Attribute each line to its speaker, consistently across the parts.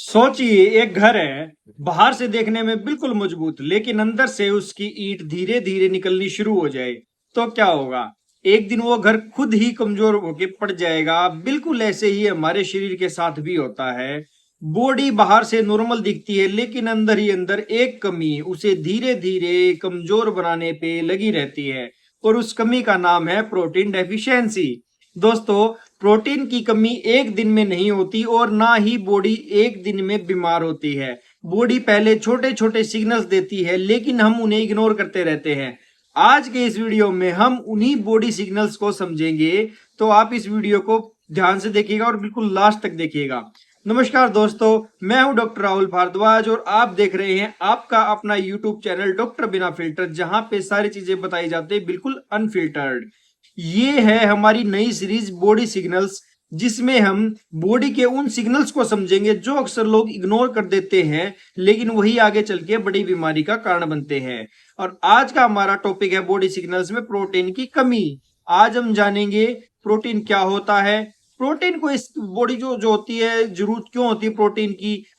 Speaker 1: सोचिए एक घर है। बाहर से देखने में बिल्कुल मजबूत, लेकिन अंदर से उसकी ईंट धीरे धीरे निकलनी शुरू हो जाए तो क्या होगा? एक दिन वो घर खुद ही कमजोर होके पड़ जाएगा। बिल्कुल ऐसे ही हमारे शरीर के साथ भी होता है। बॉडी बाहर से नॉर्मल दिखती है, लेकिन अंदर ही अंदर एक कमी उसे धीरे धीरे कमजोर बनाने पे लगी रहती है। और उस कमी का नाम है प्रोटीन डेफिशिएंसी। दोस्तों, प्रोटीन की कमी एक दिन में नहीं होती और ना ही बॉडी एक दिन में बीमार होती है। बॉडी पहले छोटे छोटे सिग्नल्स देती है, लेकिन हम उन्हें इग्नोर करते रहते हैं। आज के इस वीडियो में हम उन्हीं बॉडी सिग्नल्स को समझेंगे। तो आप इस वीडियो को ध्यान से देखिएगा और बिल्कुल लास्ट तक देखिएगा। नमस्कार दोस्तों, मैं हूं डॉक्टर राहुल भारद्वाज और आप देख रहे हैं आपका अपना यूट्यूब चैनल डॉक्टर बिना फिल्टर, जहां पे सारी चीजें बताई जाती है बिल्कुल अनफिल्टर्ड। ये है हमारी नई सीरीज बॉडी सिग्नल्स, जिसमें हम बॉडी के उन सिग्नल्स को समझेंगे जो अक्सर लोग इग्नोर कर देते हैं, लेकिन वही आगे चल के बड़ी बीमारी का कारण बनते हैं। और आज का हमारा टॉपिक है बॉडी सिग्नल्स में प्रोटीन की कमी। आज हम जानेंगे प्रोटीन क्या होता है, प्रोटीन को इस बॉडी जो जो होती है, जरूरत क्यों होती है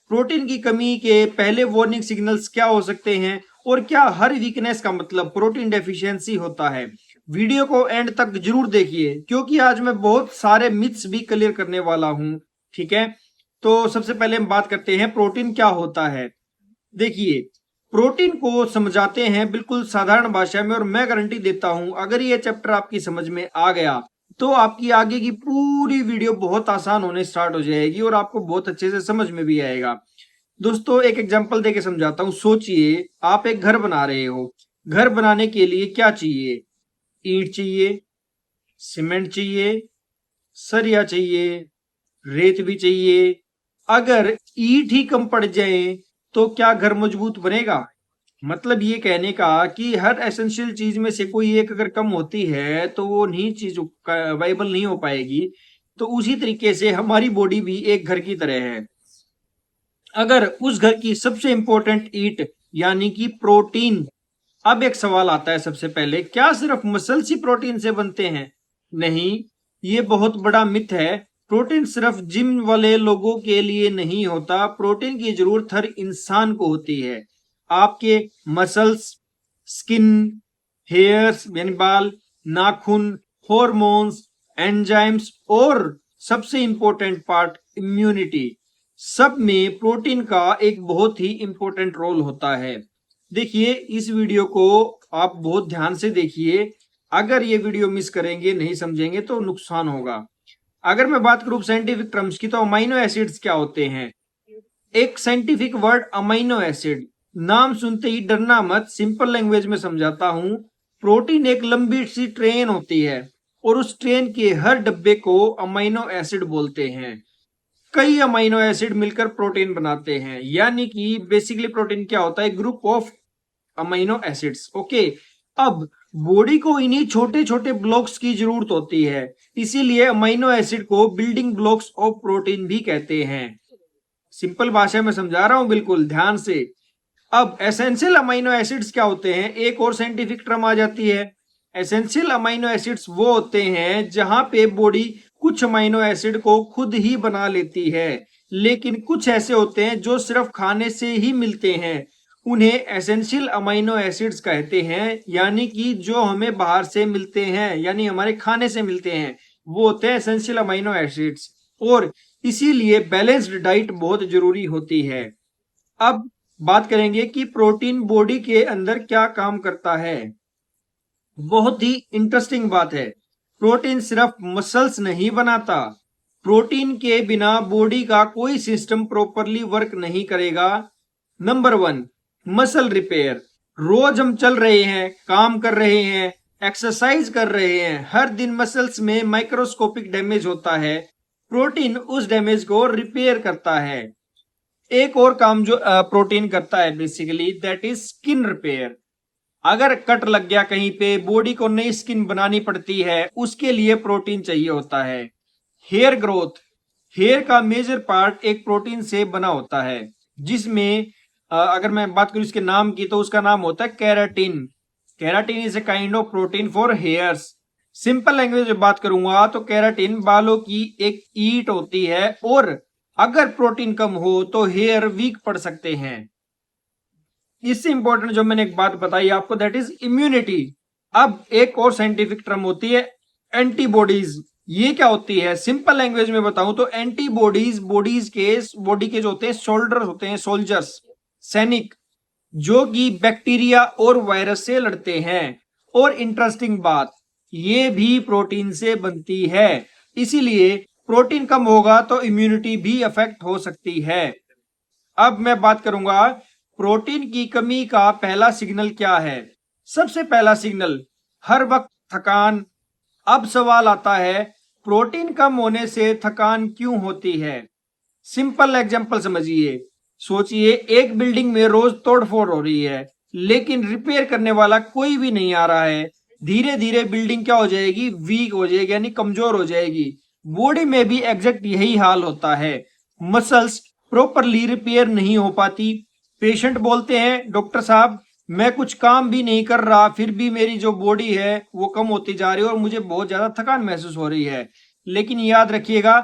Speaker 1: प्रोटीन की कमी के पहले वार्निंग सिग्नल्स क्या हो सकते हैं, और क्या हर वीकनेस का मतलब प्रोटीन डेफिशिएंसी होता है। वीडियो को एंड तक जरूर देखिए, क्योंकि आज मैं बहुत सारे मिथ्स भी क्लियर करने वाला हूं। ठीक है, तो सबसे पहले हम बात करते हैं प्रोटीन क्या होता है। देखिए, प्रोटीन को समझाते हैं बिल्कुल साधारण भाषा में, और मैं गारंटी देता हूं अगर ये चैप्टर आपकी समझ में आ गया तो आपकी आगे की पूरी वीडियो बहुत आसान होने स्टार्ट हो जाएगी और आपको बहुत अच्छे से समझ में भी आएगा। दोस्तों, एक एग्जांपल देके समझाता हूं। सोचिए आप एक घर बना रहे हो। घर बनाने के लिए क्या चाहिए? ईंट चाहिए, सीमेंट चाहिए, सरिया चाहिए, रेत भी चाहिए। अगर ईंट ही कम पड़ जाए तो क्या घर मजबूत बनेगा? मतलब ये कहने का कि हर एसेंशियल चीज में से कोई एक अगर कम होती है तो वो नहीं चीज वाइबल नहीं हो पाएगी। तो उसी तरीके से हमारी बॉडी भी एक घर की तरह है। अगर उस घर की सबसे इंपॉर्टेंट ईंट यानी कि प्रोटीन। अब एक सवाल आता है सबसे पहले, क्या सिर्फ मसल्स ही प्रोटीन से बनते हैं? नहीं, ये बहुत बड़ा मिथ है। प्रोटीन सिर्फ जिम वाले लोगों के लिए नहीं होता। प्रोटीन की जरूरत हर इंसान को होती है। आपके मसल्स, स्किन, हेयर्स यानी बाल, नाखून, हॉर्मोन्स, एंजाइम्स और सबसे इंपॉर्टेंट पार्ट इम्यूनिटी, सब में प्रोटीन का एक बहुत ही इंपॉर्टेंट रोल होता है। देखिए, इस वीडियो को आप बहुत ध्यान से देखिए। अगर ये वीडियो मिस करेंगे, नहीं समझेंगे तो नुकसान होगा। अगर मैं बात करूं साइंटिफिक टर्म्स की, तो अमीनो एसिड्स क्या होते हैं? एक साइंटिफिक वर्ड अमीनो एसिड, नाम सुनते ही डरना मत। सिंपल लैंग्वेज में समझाता हूं। प्रोटीन एक लंबी सी ट्रेन होती है और उस ट्रेन के हर डब्बे को अमीनो एसिड बोलते हैं। कई अमीनो एसिड मिलकर प्रोटीन बनाते हैं, यानी कि बेसिकली प्रोटीन क्या होता है? Group of amino acids. Okay, अब बॉडी को इन्हीं छोटे छोटे ब्लॉक्स की जरूरत होती है, इसीलिए अमीनो एसिड को बिल्डिंग ब्लॉक्स ऑफ प्रोटीन भी कहते हैं। सिंपल भाषा में समझा रहा हूं, बिल्कुल ध्यान से। अब एसेंशियल अमीनो एसिड्स क्या होते हैं? एक और साइंटिफिक टर्म आ जाती है। एसेंशियल अमीनो एसिड्स वो होते हैं जहां पे बॉडी कुछ अमीनो एसिड को खुद ही बना लेती है, लेकिन कुछ ऐसे होते हैं जो सिर्फ खाने से ही मिलते हैं। उन्हें एसेंशियल अमीनो एसिड्स कहते हैं, यानी कि जो हमें बाहर से मिलते हैं, यानी हमारे खाने से मिलते हैं, वो होते हैं एसेंशियल अमीनो एसिड्स। और इसीलिए बैलेंस्ड डाइट बहुत जरूरी होती है। अब बात करेंगे कि प्रोटीन बॉडी के अंदर क्या काम करता है। बहुत ही इंटरेस्टिंग बात है। प्रोटीन सिर्फ मसल्स नहीं बनाता। प्रोटीन के बिना बॉडी का कोई सिस्टम प्रॉपरली वर्क नहीं करेगा। Number one, muscle repair. रोज हम चल रहे हैं, काम कर रहे हैं, एक्सरसाइज कर रहे हैं, हर दिन मसल्स में माइक्रोस्कोपिक डैमेज होता है। प्रोटीन उस डैमेज को रिपेयर करता है। एक और काम जो प्रोटीन करता है basically, that is skin repair. अगर कट लग गया कहीं पे, बॉडी को नई स्किन बनानी पड़ती है, उसके लिए प्रोटीन चाहिए होता है। हेयर ग्रोथ, हेयर का मेजर पार्ट एक प्रोटीन से बना होता है, जिसमें अगर मैं बात करूं इसके नाम की, तो उसका नाम होता है keratin. Keratin is a kind of protein for hairs. Simple language में बात करूंगा तो केराटिन बालों की एक ईट होती है, और अगर प्रोटीन कम हो तो हेयर वीक पड़ सकते हैं। इससे इंपॉर्टेंट जो मैंने एक बात बताई आपको, दैट इज इम्यूनिटी। अब एक और साइंटिफिक टर्म होती है एंटीबॉडीज। ये क्या होती है? सिंपल लैंग्वेज में बताऊं तो एंटीबॉडीज बॉडी के जो होते हैं शोल्डर होते हैं, सोल्जर्स, सैनिक, जो कि बैक्टीरिया और वायरस से लड़ते हैं। और इंटरेस्टिंग बात, ये भी प्रोटीन से बनती है। इसीलिए प्रोटीन कम होगा तो इम्यूनिटी भी अफेक्ट हो सकती है। अब मैं बात करूंगा प्रोटीन की कमी का पहला सिग्नल क्या है। सबसे पहला सिग्नल, हर वक्त थकान। अब सवाल आता है, प्रोटीन कम होने से थकान क्यों होती है? सिंपल एग्जांपल समझिए। सोचिए एक बिल्डिंग में रोज तोड़फोड़ हो रही है, लेकिन रिपेयर करने वाला कोई भी नहीं आ रहा है। धीरे धीरे बिल्डिंग क्या हो जाएगी? वीक हो जाएगी, यानी कमजोर हो जाएगी। बॉडी में भी एग्जैक्ट यही हाल होता है। मसल्स प्रॉपरली रिपेयर नहीं हो पाती। पेशेंट बोलते हैं, डॉक्टर साहब मैं कुछ काम भी नहीं कर रहा, फिर भी मेरी जो बॉडी है वो कम होती जा रही है और मुझे बहुत ज्यादा थकान महसूस हो रही है। लेकिन याद रखिएगा,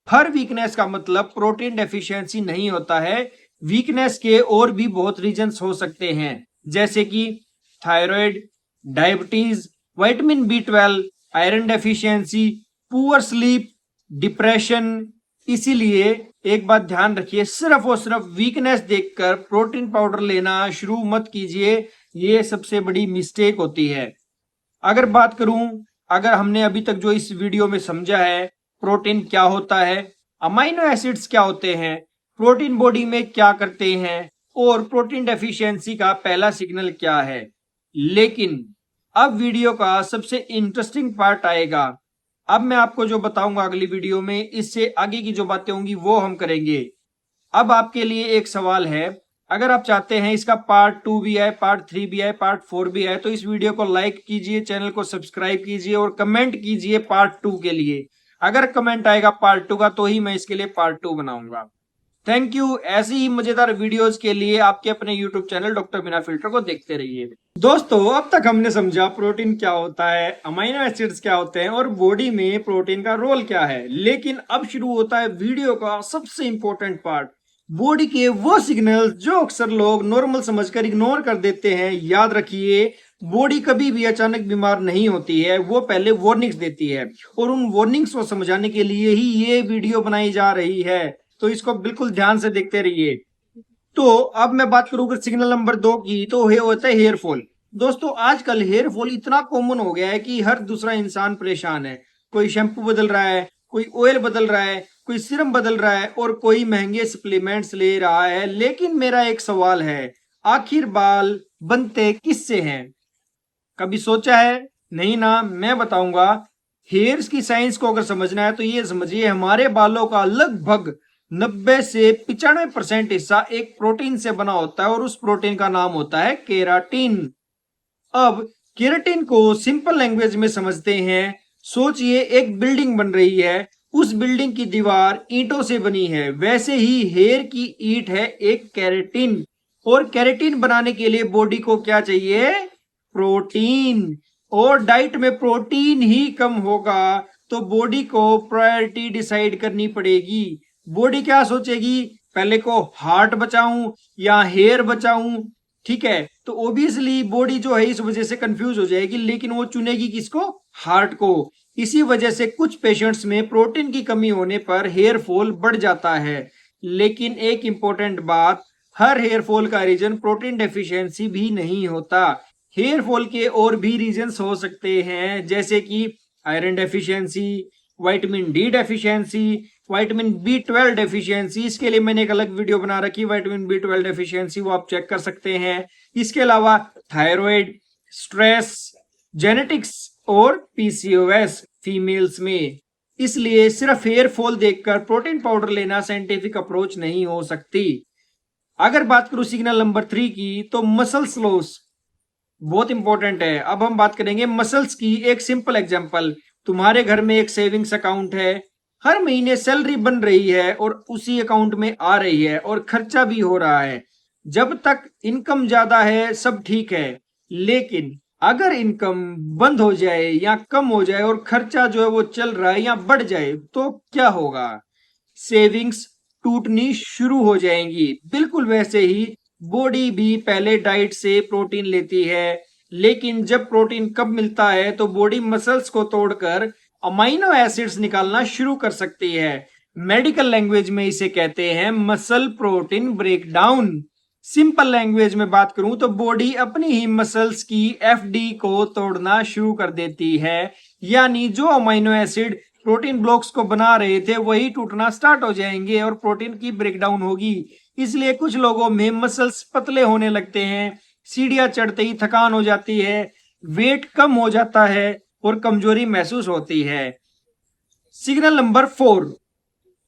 Speaker 1: हर वीकनेस का मतलब प्रोटीन डेफिशिएंसी नहीं होता है। वीकनेस के और भी बहुत रीजंस हो सकते हैं, जैसे कि thyroid, diabetes, vitamin B 12, iron deficiency, poor sleep, depression. इसीलिए एक बात ध्यान रखिए, सिर्फ और सिर्फ वीकनेस देखकर प्रोटीन पाउडर लेना शुरू मत कीजिए। ये सबसे बड़ी मिस्टेक होती है। अगर बात करूं, अगर हमने अभी तक जो इस वीडियो में समझा है, प्रोटीन क्या होता है, अमाइनो एसिड्स क्या होते हैं, प्रोटीन बॉडी में क्या करते हैं, और प्रोटीन डेफिशिएंसी का पहला सिग्नल क्या है। लेकिन अब वीडियो का सबसे इंटरेस्टिंग पार्ट आएगा। अब मैं आपको जो बताऊंगा अगली वीडियो में, इससे आगे की जो बातें होंगी वो हम करेंगे। अब आपके लिए एक सवाल है, अगर आप चाहते हैं इसका पार्ट 2 भी आए, पार्ट 3 भी आए, पार्ट 4 भी आए, तो इस वीडियो को लाइक कीजिए, चैनल को सब्सक्राइब कीजिए और कमेंट कीजिए पार्ट 2 के लिए। अगर कमेंट आएगा पार्ट 2 का तो ही मैं इसके लिए पार्ट 2 बनाऊंगा। Thank you. ऐसी ही मजेदार वीडियोस के लिए आपके अपने यूट्यूब चैनल डॉक्टर बिना फिल्टर को देखते रहिए। दोस्तों, अब तक हमने समझा प्रोटीन क्या होता है, अमीनो एसिड्स क्या होते हैं और बॉडी में प्रोटीन का रोल क्या है। लेकिन अब शुरू होता है वीडियो का सबसे इंपॉर्टेंट पार्ट, बॉडी के वो सिग्नल जो अक्सर लोग नॉर्मल समझकर इग्नोर कर देते हैं। याद रखिए, बॉडी कभी भी अचानक बीमार नहीं होती है, वो पहले वार्निंग्स देती है और उन वार्निंग्स को समझाने के लिए ही ये वीडियो बनाई जा रही है। तो इसको बिल्कुल ध्यान से देखते रहिए। तो अब मैं बात करूंगा सिग्नल नंबर 2 की, तो ये होता है हेयर फॉल। दोस्तों, आजकल हेयर फॉल इतना कॉमन हो गया है कि हर दूसरा इंसान परेशान है। कोई शैम्पू बदल रहा है, कोई ऑयल बदल रहा है, कोई सीरम बदल रहा है और कोई महंगे सप्लीमेंट्स ले रहा है। लेकिन मेरा एक सवाल है, आखिर बाल बनते किससे हैं? कभी सोचा है? नहीं ना। मैं बताऊंगा। हेयर्स की साइंस को अगर समझना है तो ये समझिए, हमारे बालों का लगभग 90 से 95% हिस्सा एक प्रोटीन से बना होता है और उस प्रोटीन का नाम होता है केराटिन। अब केराटिन को सिंपल लैंग्वेज में समझते हैं। सोचिए एक बिल्डिंग बन रही है, उस बिल्डिंग की दीवार ईंटों से बनी है, वैसे ही हेयर की ईंट है एक केराटिन। और केराटिन बनाने के लिए बॉडी को क्या चाहिए? प्रोटीन। और डाइट में प्रोटीन ही कम होगा तो बॉडी को प्रायोरिटी डिसाइड करनी पड़ेगी। बॉडी क्या सोचेगी, पहले को हार्ट बचाऊं या हेयर बचाऊं? ठीक है, तो ओबियसली बॉडी जो है इस वजह से कंफ्यूज हो जाएगी, लेकिन वो चुनेगी किसको? हार्ट को। इसी वजह से कुछ पेशेंट्स में प्रोटीन की कमी होने पर हेयर फॉल बढ़ जाता है। लेकिन एक इंपॉर्टेंट बात, हर हेयर फॉल का रीजन प्रोटीन डेफिशिएंसी भी नहीं होता। हेयर फॉल के और भी रीजंस हो सकते हैं, जैसे कि iron deficiency, vitamin D deficiency, vitamin B 12 deficiency. इसके लिए मैंने एक अलग वीडियो बना रखी, विटामिन बी 12 डेफिशिएंसी, वो आप चेक कर सकते हैं। इसके अलावा थायराइड, स्ट्रेस, जेनेटिक्स और पीसीओएस फीमेल्स में। इसलिए सिर्फ हेयर फॉल देखकर प्रोटीन पाउडर लेना साइंटिफिक अप्रोच नहीं हो सकती। अगर बात करूं सिग्नल नंबर 3 की, तो मसल्स लॉस बहुत इंपॉर्टेंट है। अब हम बात करेंगे मसल्स की। एक सिंपल एग्जांपल, तुम्हारे घर में एक सेविंग्स अकाउंट है, हर महीने सैलरी बन रही है और उसी अकाउंट में आ रही है और खर्चा भी हो रहा है। जब तक इनकम ज्यादा है सब ठीक है, लेकिन अगर इनकम बंद हो जाए या कम हो जाए और खर्चा जो है वो चल रहा है या बढ़ जाए तो क्या होगा? सेविंग्स टूटनी शुरू हो जाएंगी। बिल्कुल वैसे ही बॉडी भी पहले डाइट से प्रोटीन लेती है, लेकिन जब प्रोटीन कब मिलता है तो बॉडी मसल्स को तोड़कर अमाइनो एसिड्स निकालना शुरू कर सकती है। मेडिकल लैंग्वेज में इसे कहते हैं muscle protein breakdown. Simple language में बात करूं तो बॉडी अपनी ही मसल्स की एफडी को तोड़ना शुरू कर देती है, यानी जो अमाइनो एसिड प्रोटीन ब्लॉक्स को बना रहे थे वही टूटना स्टार्ट हो जाएंगे और प्रोटीन की ब्रेकडाउन होगी। इसलिए कुछ लोगों में मसल्स पतले होने लगते हैं, सीढ़ियां चढ़ते ही थकान हो जाती है, वेट कम हो जाता है और कमजोरी महसूस होती है। सिग्नल नंबर 4,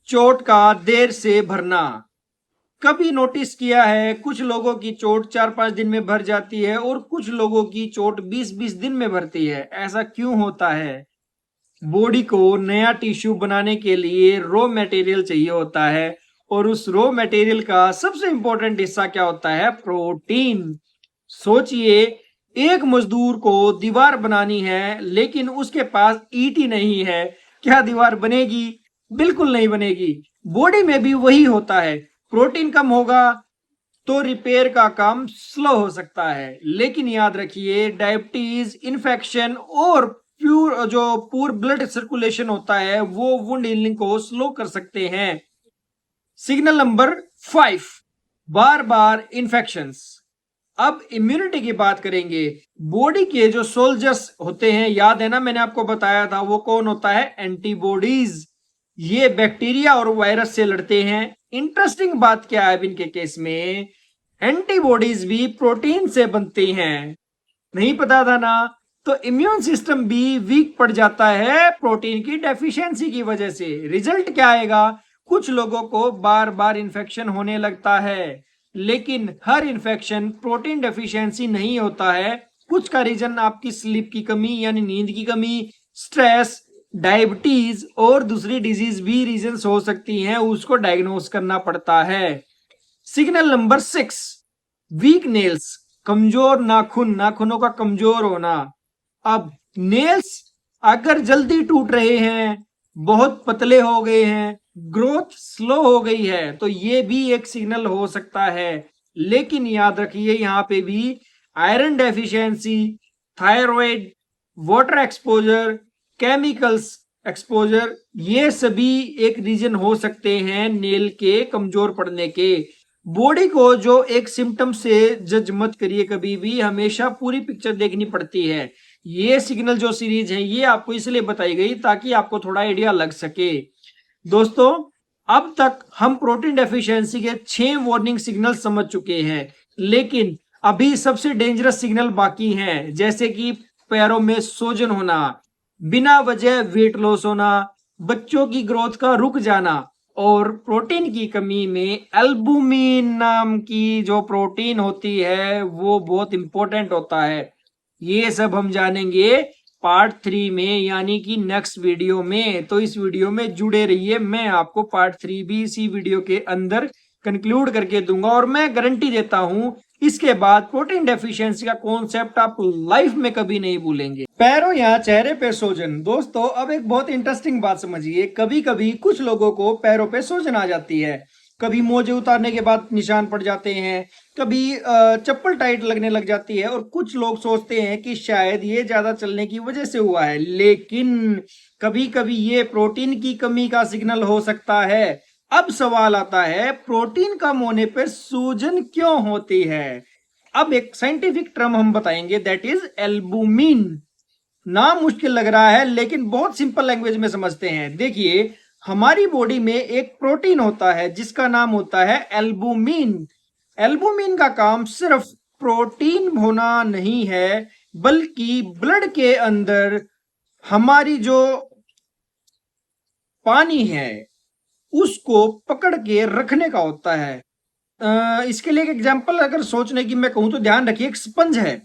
Speaker 1: चोट का देर से भरना। कभी नोटिस किया है कुछ लोगों की चोट 4-5 दिन में भर जाती है और कुछ लोगों की चोट 20-20 दिन में भरती है। ऐसा क्यों होता है? बॉडी को नया टिश्यू बनाने के लिए रॉ मटेरियल चाहिए होता है और उस रॉ मटेरियल का सबसे इंपॉर्टेंट हिस्सा क्या होता है? प्रोटीन। सोचिए, एक मजदूर को दीवार बनानी है लेकिन उसके पास ईंट ही नहीं है, क्या दीवार बनेगी? बिल्कुल नहीं बनेगी। बॉडी में भी वही होता है, प्रोटीन कम होगा तो रिपेयर का काम स्लो हो सकता है। लेकिन याद रखिए, डायबिटीज, इन्फेक्शन और पूर ब्लड सर्कुलेशन होता है वो वुंड हीलिंग को स्लो कर सकते हैं। सिग्नल नंबर 5, बार बार इन्फेक्शंस। अब इम्यूनिटी की बात करेंगे। बॉडी के जो सोल्जर्स होते हैं, याद है ना मैंने आपको बताया था, वो कौन होता है? एंटीबॉडीज। ये बैक्टीरिया और वायरस से लड़ते हैं। इंटरेस्टिंग बात क्या है इनके केस में? एंटीबॉडीज भी प्रोटीन से बनती हैं। नहीं पता था ना? तो इम्यून सिस्टम भी वीक पड़ जाता है प्रोटीन की डेफिशिएंसी की वजह से। रिजल्ट क्या आएगा? कुछ लोगों को बार बार इन्फेक्शन होने लगता है, लेकिन हर इन्फेक्शन प्रोटीन डेफिशिएंसी नहीं होता है। कुछ का रीजन आपकी स्लीप की कमी यानी नींद की कमी, स्ट्रेस, डायबिटीज और दूसरी डिजीज भी रीजंस हो सकती हैं, उसको डायग्नोस करना पड़ता है। सिग्नल नंबर 6, वीक नेल्स, कमजोर नाखून, नाखूनों का कमजोर होना। अब नेल्स अगर जल्दी टूट रहे हैं, बहुत पतले हो गए हैं, ग्रोथ स्लो हो गई है, तो ये भी एक सिग्नल हो सकता है। लेकिन याद रखिए, यहाँ पे भी iron deficiency, thyroid, water exposure, chemicals exposure, ये सभी एक रीजन हो सकते हैं नेल के कमजोर पड़ने के। बॉडी को जो एक सिम्टम से जज मत करिए कभी भी, हमेशा पूरी पिक्चर देखनी पड़ती है। ये सिग्नल जो सीरीज है ये आपको इसलिए बताई गई ताकि आपको थोड़ा आइडिया लग सके। दोस्तों, अब तक हम प्रोटीन डेफिशिएंसी के 6 वार्निंग सिग्नल समझ चुके हैं, लेकिन अभी सबसे डेंजरस सिग्नल बाकी हैं, जैसे कि पैरों में सूजन होना, बिना वजह वेट लॉस होना, बच्चों की ग्रोथ का रुक जाना और प्रोटीन की कमी में एल्बुमिन नाम की जो प्रोटीन होती है वो बहुत इंपॉर्टेंट होता है। ये सब हम जानेंगे पार्ट 3 में, यानी कि नेक्स्ट वीडियो में। तो इस वीडियो में जुड़े रहिए, मैं आपको पार्ट 3 भी इसी वीडियो के अंदर कंक्लूड करके दूंगा और मैं गारंटी देता हूं इसके बाद प्रोटीन डेफिशिएंसी का कॉन्सेप्ट आप लाइफ में कभी नहीं भूलेंगे। पैरों या चेहरे पे सूजन। दोस्तों, अब एक बहुत इंटरेस्टिंग बात समझिए। कभी कभी कुछ लोगों को पैरों पे सूजन आ जाती है, कभी मोजे उतारने के बाद निशान पड़ जाते हैं, कभी चप्पल टाइट लगने लग जाती है और कुछ लोग सोचते हैं कि शायद ये ज्यादा चलने की वजह से हुआ है, लेकिन कभी कभी ये प्रोटीन की कमी का सिग्नल हो सकता है। अब सवाल आता है, प्रोटीन कम होने पर सूजन क्यों होती है? अब एक साइंटिफिक टर्म हम बताएंगे, दैट इज एल्बुमिन। नाम मुश्किल लग रहा है लेकिन बहुत सिंपल लैंग्वेज में समझते हैं। देखिए, हमारी बॉडी में एक प्रोटीन होता है जिसका नाम होता है एल्बुमिन। एल्बुमिन का काम सिर्फ प्रोटीन होना नहीं है, बल्कि ब्लड के अंदर हमारी जो पानी है उसको पकड़ के रखने का होता है। इसके लिए एक एग्जांपल अगर सोचने की मैं कहूं तो ध्यान रखिए, एक स्पंज है,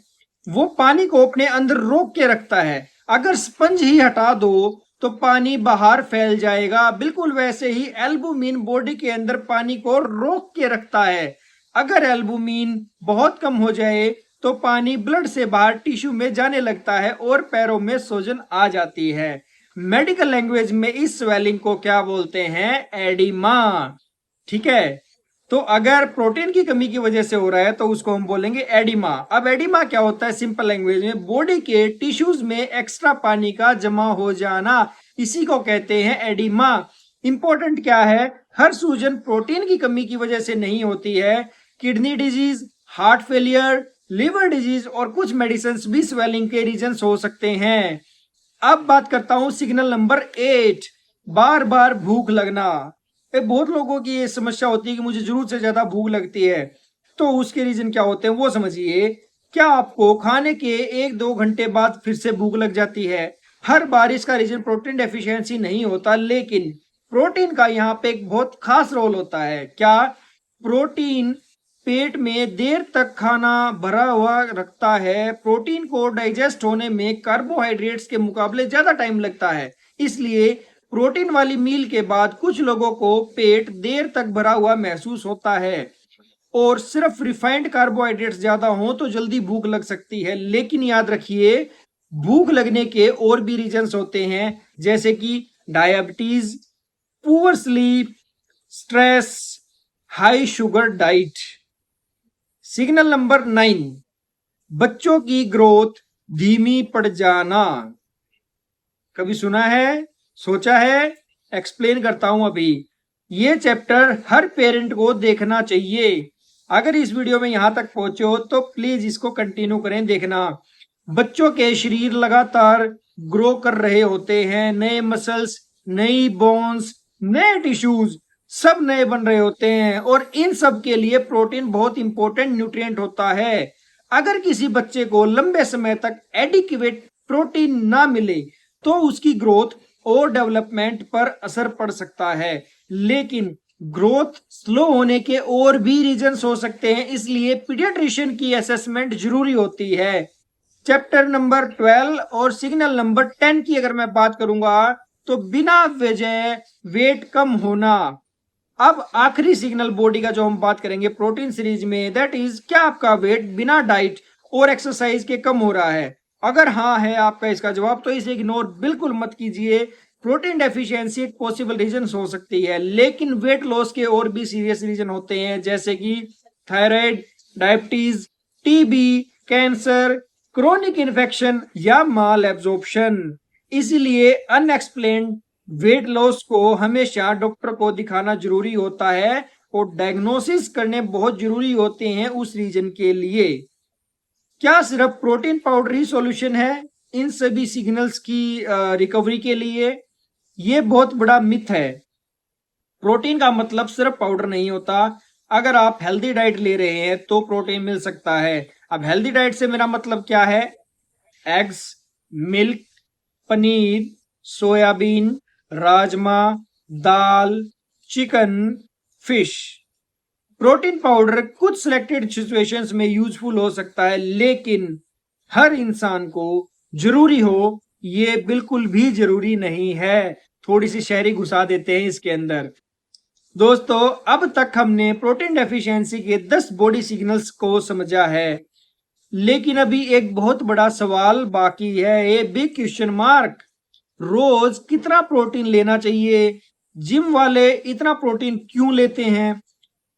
Speaker 1: वो पानी को अपने अंदर रोक के रखता है। अगर स्पंज ही हटा दो तो पानी बाहर फैल जाएगा। बिल्कुल वैसे ही एल्बुमिन बॉडी के अंदर पानी को रोक के रखता है। अगर एल्बुमिन बहुत कम हो जाए तो पानी ब्लड से बाहर टिश्यू में जाने लगता है और पैरों में सूजन आ जाती है। मेडिकल लैंग्वेज में इस स्वेलिंग को क्या बोलते हैं? एडिमा। ठीक है। तो अगर प्रोटीन की कमी की वजह से हो रहा है तो उसको हम बोलेंगे एडिमा। अब एडिमा क्या होता है सिंपल लैंग्वेज में, बॉडी के टिश्यूज में एक्स्ट्रा पानी का जमा हो जाना, इसी को कहते हैं एडिमा। इंपॉर्टेंट क्या है, हर सूजन प्रोटीन की कमी की वजह से नहीं होती है। Kidney disease, heart failure, liver disease और कुछ मेडिसिन भी स्वेलिंग के रीजन हो सकते हैं। अब बात करता हूं सिग्नल नंबर 8, बार बार भूख लगना। बहुत लोगों की ये समस्या होती है कि मुझे जरूरत से ज्यादा भूख लगती है, तो उसके रीजन क्या होते हैं वो समझिए। क्या आपको खाने के 1-2 घंटे बाद फिर से भूख लग जाती है? हर बार इसका रीजन प्रोटीन डेफिशिएंसी नहीं होता, लेकिन प्रोटीन का यहाँ पे एक बहुत खास रोल होता है। क्या? प्रोटीन पेट में देर तक खाना भरा हुआ रखता है। प्रोटीन को डाइजेस्ट होने में कार्बोहाइड्रेट्स के मुकाबले ज्यादा टाइम लगता है, इसलिए प्रोटीन वाली मील के बाद कुछ लोगों को पेट देर तक भरा हुआ महसूस होता है। और सिर्फ रिफाइंड कार्बोहाइड्रेट्स ज्यादा हो तो जल्दी भूख लग सकती है, लेकिन याद रखिए भूख लगने के और भी रीजंस होते हैं, जैसे कि diabetes, poor sleep, stress, high sugar diet. Signal number 9, बच्चों की ग्रोथ धीमी पड़ जाना। कभी सुना है, सोचा है? एक्सप्लेन करता हूं अभी। ये चैप्टर हर पेरेंट को देखना चाहिए। अगर इस वीडियो में यहां तक पहुंचे हो तो प्लीज इसको कंटिन्यू करें देखना। बच्चों के शरीर लगातार ग्रो कर रहे होते हैं, नए मसल्स, नई बोन्स, नए टिश्यूज सब नए बन रहे होते हैं, और इन सब के लिए प्रोटीन बहुत इंपॉर्टेंट न्यूट्रिएंट होता है। अगर किसी बच्चे को लंबे समय तक एडिक्वेट प्रोटीन ना मिले तो उसकी ग्रोथ और डेवलपमेंट पर असर पड़ सकता है। लेकिन ग्रोथ स्लो होने के और भी रीजंस हो सकते हैं, इसलिए पीडियाट्रिशियन की असेसमेंट जरूरी होती है। चैप्टर नंबर 12 और सिग्नल नंबर 10 की अगर मैं बात करूंगा तो बिना वजह वेट कम होना। अब आखिरी सिग्नल बॉडी का जो हम बात करेंगे प्रोटीन सीरीज में, दैट इज क्या आपका वेट बिना डाइट और एक्सरसाइज के कम हो रहा है? अगर हाँ है आपका इसका जवाब तो इसे इग्नोर बिल्कुल मत कीजिए। प्रोटीन डेफिशिएंसी एक पॉसिबल रीजन हो सकती है, लेकिन वेट लॉस के और भी सीरियस रीजन होते हैं, जैसे कि thyroid, diabetes, TB, cancer, chronic infection या माल एब्जॉर्प्शन। इसीलिए अनएक्सप्लेन्ड वेट लॉस को हमेशा डॉक्टर को दिखाना जरूरी होता है और डायग्नोसिस करने बहुत जरूरी होते हैं उस रीजन के लिए। क्या सिर्फ प्रोटीन पाउडर ही सॉल्यूशन है इन सभी सिग्नल्स की रिकवरी के लिए? ये बहुत बड़ा मिथ है। प्रोटीन का मतलब सिर्फ पाउडर नहीं होता। अगर आप हेल्दी डाइट ले रहे हैं तो प्रोटीन मिल सकता है। अब हेल्दी डाइट से मेरा मतलब क्या है? Eggs, milk, paneer, soybean, rajma, दाल, चिकन, फिश। प्रोटीन पाउडर कुछ सिलेक्टेड सिचुएशंस में यूजफुल हो सकता है, लेकिन हर इंसान को जरूरी हो ये बिल्कुल भी जरूरी नहीं है। थोड़ी सी शायरी घुसा देते हैं इसके अंदर। दोस्तों अब तक हमने प्रोटीन डेफिशिएंसी के 10 बॉडी सिग्नल्स को समझा है, लेकिन अभी एक बहुत बड़ा सवाल बाकी है, ये बिग क्वेश्चन मार्क। रोज कितना प्रोटीन लेना चाहिए? जिम वाले इतना प्रोटीन क्यों लेते हैं?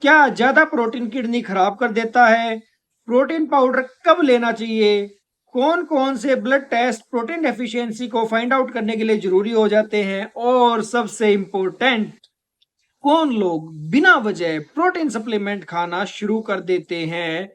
Speaker 1: क्या ज्यादा प्रोटीन किडनी खराब कर देता है? प्रोटीन पाउडर कब लेना चाहिए? कौन कौन से ब्लड टेस्ट प्रोटीन डेफिशिएंसी को फाइंड आउट करने के लिए जरूरी हो जाते हैं? और सबसे इंपॉर्टेंट, कौन लोग बिना वजह प्रोटीन सप्लीमेंट खाना शुरू कर देते हैं?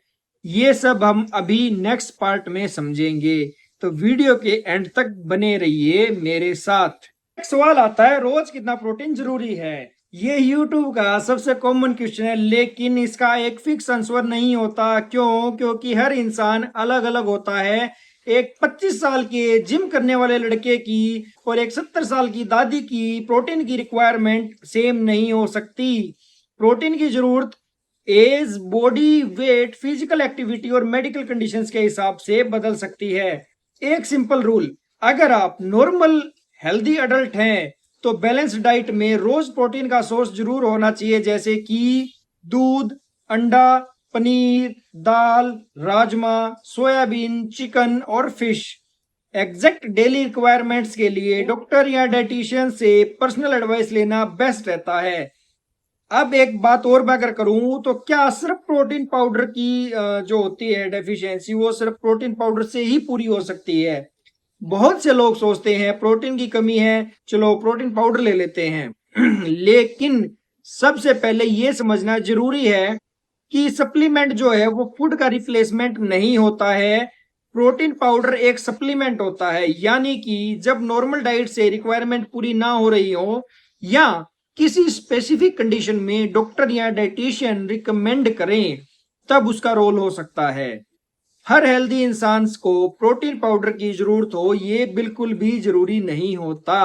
Speaker 1: ये सब हम अभी नेक्स्ट पार्ट में समझेंगे, तो वीडियो के एंड तक बने रहिए मेरे साथ। एक सवाल आता है, रोज कितना प्रोटीन जरूरी है? ये YouTube का सबसे कॉमन क्वेश्चन है, लेकिन इसका एक फिक्स आंसर नहीं होता। क्यों? क्योंकि हर इंसान अलग अलग होता है। एक 25 साल के जिम करने वाले लड़के की और एक 70 साल की दादी की प्रोटीन की रिक्वायरमेंट सेम नहीं हो सकती। प्रोटीन की जरूरत age, body weight, physical activity और मेडिकल कंडीशंस के हिसाब से बदल सकती है। एक सिंपल रूल, अगर आप नॉर्मल हेल्दी अडल्ट हैं तो बैलेंस डाइट में रोज प्रोटीन का सोर्स जरूर होना चाहिए, जैसे कि दूध, अंडा, पनीर, दाल, राजमा, सोयाबीन, चिकन और फिश। एग्जैक्ट डेली रिक्वायरमेंट्स के लिए डॉक्टर या डाइटिशियन से पर्सनल एडवाइस लेना बेस्ट रहता है। अब एक बात और मैं अगर करूं तो क्या सिर्फ प्रोटीन पाउडर की जो होती है डेफिशिएंसी वो सिर्फ प्रोटीन पाउडर से ही पूरी हो सकती है? बहुत से लोग सोचते हैं प्रोटीन की कमी है, चलो प्रोटीन पाउडर ले लेते हैं। लेकिन सबसे पहले ये समझना जरूरी है कि सप्लीमेंट जो है वो फूड का रिप्लेसमेंट नहीं होता है। प्रोटीन पाउडर एक सप्लीमेंट होता है, यानी कि जब नॉर्मल डाइट से रिक्वायरमेंट पूरी ना हो रही हो या किसी स्पेसिफिक कंडीशन में डॉक्टर या डाइटिशियन रिकमेंड करें तब उसका रोल हो सकता है। हर हेल्दी इंसान को प्रोटीन पाउडर की जरूरत हो ये बिल्कुल भी जरूरी नहीं होता।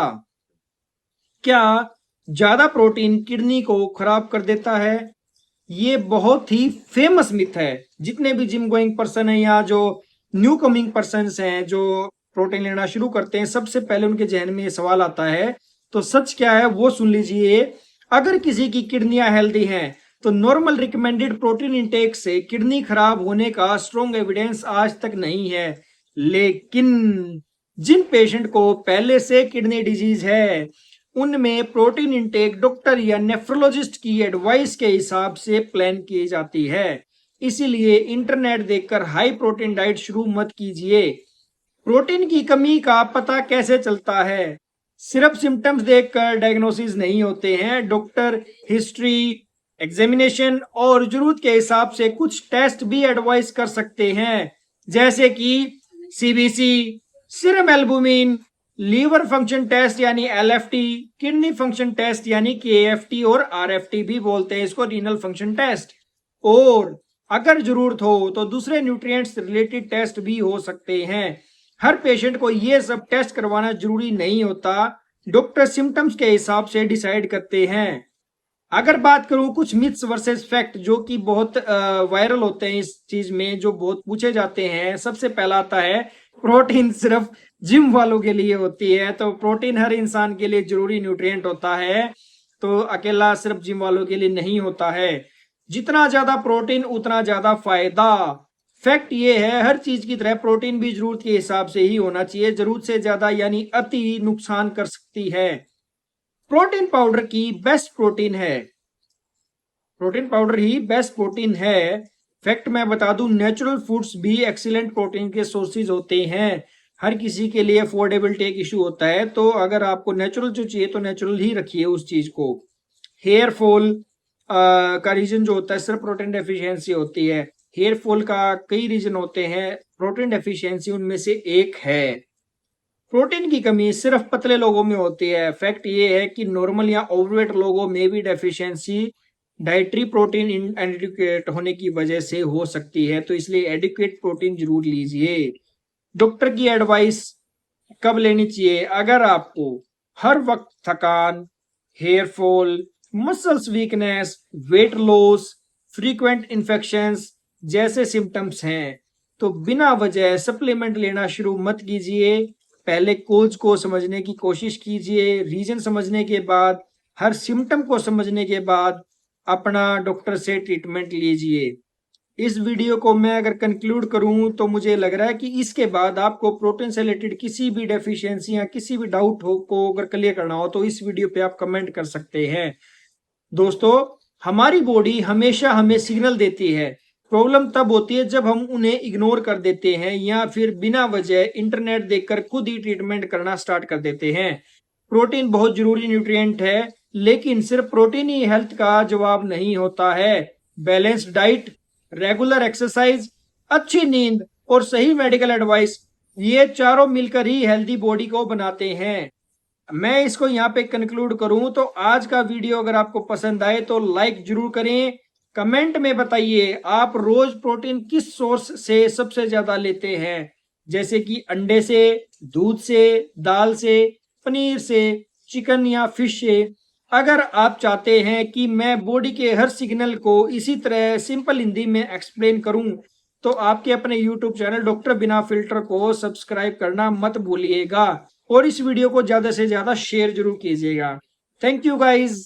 Speaker 1: क्या ज्यादा प्रोटीन किडनी को खराब कर देता है? ये बहुत ही फेमस मिथ है। जितने भी जिम गोइंग पर्सन है या जो न्यू कमिंग पर्सन हैं जो प्रोटीन लेना शुरू करते हैं, सबसे पहले उनके जहन में ये सवाल आता है। तो सच क्या है वो सुन लीजिए। अगर किसी की किडनियां हेल्दी हैं तो नॉर्मल रिकमेंडेड प्रोटीन इंटेक से किडनी खराब होने का स्ट्रॉन्ग एविडेंस आज तक नहीं है। लेकिन जिन पेशेंट को पहले से किडनी डिजीज है उनमें प्रोटीन इंटेक डॉक्टर या नेफ्रोलॉजिस्ट की एडवाइस के हिसाब से प्लान की जाती है। इसीलिए इंटरनेट देखकर हाई प्रोटीन डाइट शुरू मत कीजिए। प्रोटीन की कमी का पता कैसे चलता है? सिर्फ सिम्टम्स देखकर डायग्नोसिस नहीं होते हैं। डॉक्टर हिस्ट्री, एग्जामिनेशन और जरूरत के हिसाब से कुछ टेस्ट भी एडवाइस कर सकते हैं, जैसे कि CBC, serum albumin, liver function test यानी एलएफटी, किडनी फंक्शन टेस्ट यानी केएफटी और आरएफटी भी बोलते हैं इसको, रीनल फंक्शन टेस्ट। और अगर जरूरत हो तो दूसरे न्यूट्रिएंट्स रिलेटेड टेस्ट भी हो सकते हैं। हर पेशेंट को ये सब टेस्ट करवाना जरूरी नहीं होता, डॉक्टर सिम्टम्स के हिसाब से डिसाइड करते हैं। अगर बात करूं कुछ मिथ्स वर्सेस फैक्ट जो कि बहुत वायरल होते हैं इस चीज में, जो बहुत पूछे जाते हैं। सबसे पहला आता है प्रोटीन सिर्फ जिम वालों के लिए होती है। तो प्रोटीन हर इंसान के लिए जरूरी न्यूट्रिएंट होता है, तो अकेला सिर्फ जिम वालों के लिए नहीं होता है। जितना ज्यादा प्रोटीन उतना ज्यादा फायदा। फैक्ट ये है हर चीज की तरह प्रोटीन भी जरूरत के हिसाब से ही होना चाहिए। जरूरत से ज्यादा यानी अति नुकसान कर सकती है। प्रोटीन पाउडर की बेस्ट प्रोटीन है, प्रोटीन पाउडर ही बेस्ट प्रोटीन है। फैक्ट मैं बता दूं, नेचुरल फूड्स भी एक्सीलेंट प्रोटीन के सोर्सेज होते हैं। हर किसी के लिए अफोर्डेबिलिटी एक इशू होता है, तो अगर आपको नेचुरल जो चाहिए तो नेचुरल ही रखिए उस चीज को। हेयर फॉल का रीजन जो होता है सिर्फ प्रोटीन डेफिशिएंसी होती है। हेयर फॉल का कई रीजन होते हैं, प्रोटीन डेफिशिएंसी उनमें से एक है। प्रोटीन की कमी सिर्फ पतले लोगों में होती है। फैक्ट ये है कि नॉर्मल या ओवरवेट लोगों में भी डेफिशिएंसी डाइटरी प्रोटीन इनएडिक्वेट होने की वजह से हो सकती है, तो इसलिए एडिक्वेट प्रोटीन जरूर लीजिए। डॉक्टर की एडवाइस कब लेनी चाहिए? अगर आपको हर वक्त थकान, hair fall, muscles weakness, weight loss, frequent infections जैसे सिम्टम्स हैं तो बिना वजह सप्लीमेंट लेना शुरू मत कीजिए। पहले कोज को समझने की कोशिश कीजिए। रीजन समझने के बाद, हर सिम्टम को समझने के बाद अपना डॉक्टर से ट्रीटमेंट लीजिए। इस वीडियो को मैं अगर कंक्लूड करूं तो मुझे लग रहा है कि इसके बाद आपको प्रोटीन से रिलेटेड किसी भी डेफिशिएंसी या किसी भी डाउट हो को अगर क्लियर करना हो तो इस वीडियो पे आप कमेंट कर सकते हैं। दोस्तों, हमारी बॉडी हमेशा हमें सिग्नल देती है। प्रॉब्लम तब होती है जब हम उन्हें इग्नोर कर देते हैं या फिर बिना वजह इंटरनेट देखकर खुद ही ट्रीटमेंट करना स्टार्ट कर देते हैं। प्रोटीन बहुत जरूरी न्यूट्रिएंट है, लेकिन सिर्फ प्रोटीन ही हेल्थ का जवाब नहीं होता है। बैलेंस्ड डाइट, रेगुलर एक्सरसाइज, अच्छी नींद और सही मेडिकल एडवाइस, ये चारों मिलकर ही हेल्दी बॉडी को बनाते हैं। मैं इसको यहाँ पे कंक्लूड करूं तो आज का वीडियो अगर आपको पसंद आए तो लाइक जरूर करें। कमेंट में बताइए आप रोज प्रोटीन किस सोर्स से सबसे ज्यादा लेते हैं, जैसे कि अंडे से, दूध से, दाल से, पनीर से, चिकन या फिश से। अगर आप चाहते हैं कि मैं बॉडी के हर सिग्नल को इसी तरह सिंपल हिंदी में एक्सप्लेन करूं तो आपके अपने YouTube चैनल डॉक्टर बिना फिल्टर को सब्सक्राइब करना मत भूलिएगा और इस वीडियो को ज्यादा से ज्यादा शेयर जरूर कीजिएगा। Thank you guys.